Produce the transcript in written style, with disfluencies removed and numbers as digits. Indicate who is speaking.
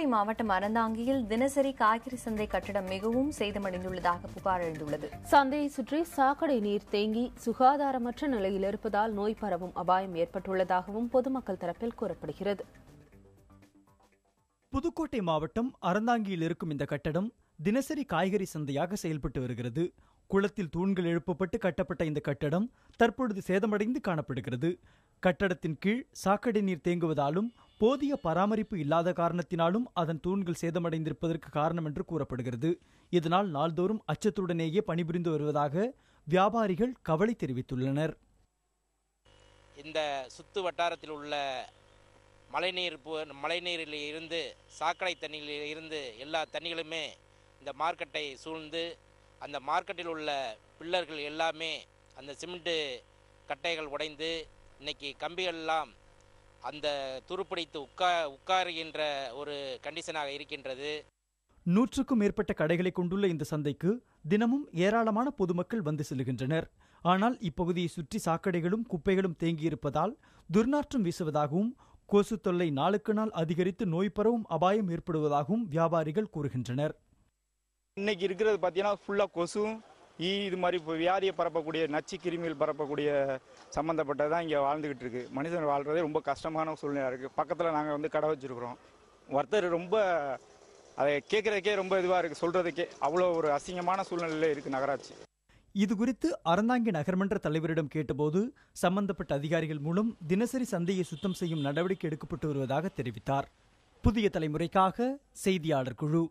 Speaker 1: புதுக்கோட்டை மாவட்டம் அறந்தாங்கியில் தினசரி காய்கறி சந்தை கட்டடம் மிகவும் சேதமடைந்துள்ளதாக புகார் எழுந்துள்ளது.
Speaker 2: சந்தையை சுற்றி சாக்கடை நீர் தேங்கி சுகாதாரமற்ற நிலையில் இருப்பதால் நோய் பரவும் அபாயம் ஏற்பட்டுள்ளதாகவும் பொதுமக்கள் தரப்பில் கூறப்படுகிறது.
Speaker 3: புதுக்கோட்டை மாவட்டம் அறந்தாங்கியில் இருக்கும் இந்த கட்டடம் தினசரி காய்கறி சந்தையாக செயல்பட்டு வருகிறது. குளத்தில் தூண்கள் எழுப்பப்பட்டு கட்டப்பட்ட இந்த கட்டடம் தற்பொழுது சேதமடைந்து காணப்படுகிறது. கட்டடத்தின் கீழ் சாக்கடை நீர் தேங்குவதாலும் போதிய பராமரிப்பு இல்லாத காரணத்தினாலும் அதன் தூண்கள் சேதமடைந்திருப்பதற்கு காரணம் என்று கூறப்படுகிறது. இதனால் நாள்தோறும் அச்சத்துடனேயே பணிபுரிந்து வருவதாக வியாபாரிகள் கவலை தெரிவித்துள்ளனர்.
Speaker 4: இந்த சுத்து வட்டாரத்தில் உள்ள மழைநீரில் இருந்து சாக்கடை தண்ணியில் இருந்து எல்லா தண்ணிகளுமே இந்த மார்க்கெட்டை சூழ்ந்து அந்த மார்க்கெட்டில் உள்ள பில்லர்கள் எல்லாமே அந்த சிமெண்ட் கட்டைகள் உடைந்து இன்னைக்கு கம்பிகள் எல்லாம் அந்த துருப்பிடித்து உட்காருகின்ற ஒரு கண்டிஷனாக இருக்கின்றது.
Speaker 3: 100க்கும் மேற்பட்ட கடைகளை கொண்டுள்ள இந்த சந்தைக்கு தினமும் ஏராளமான பொதுமக்கள் வந்து செல்கின்றனர். ஆனால் இப்பகுதியை சுற்றி சாக்கடைகளும் குப்பைகளும் தேங்கியிருப்பதால் துர்நாற்றம் வீசுவதாகவும் கொசு தொல்லை நாளுக்கு நாள் அதிகரித்து நோய் பரவும் அபாயம் ஏற்படுவதாகவும் வியாபாரிகள் கூறுகின்றனர்.
Speaker 5: இன்னைக்கு இருக்கிறது பார்த்தீங்கன்னா ஃபுல்லாக கொசு இது மாதிரி இப்போ வியாதியை பரப்பக்கூடிய நச்சு கிருமிகள் பரப்பக்கூடிய சம்மந்தப்பட்டதான் இங்கே வாழ்ந்துகிட்டு இருக்கு. மனுஷன் வாழ்றதே ரொம்ப கஷ்டமான சூழ்நிலை இருக்குது. பக்கத்தில் நாங்கள் வந்து கடை வச்சுருக்கிறோம். ஒருத்தர் ரொம்ப அதை கேட்குறதுக்கே ரொம்ப இதுவாக இருக்குது, சொல்கிறதுக்கே அவ்வளோ ஒரு அசிங்கமான சூழ்நிலையில் இருக்குது நகராட்சி.
Speaker 3: இது குறித்து அறந்தாங்கி நகர்மன்ற தலைவரிடம் கேட்டபோது சம்பந்தப்பட்ட அதிகாரிகள் மூலம் தினசரி சந்தையை சுத்தம் செய்யும் நடவடிக்கை எடுக்கப்பட்டு வருவதாக தெரிவித்தார். புதிய தலைமுறைக்காக செய்தியாளர் குழு.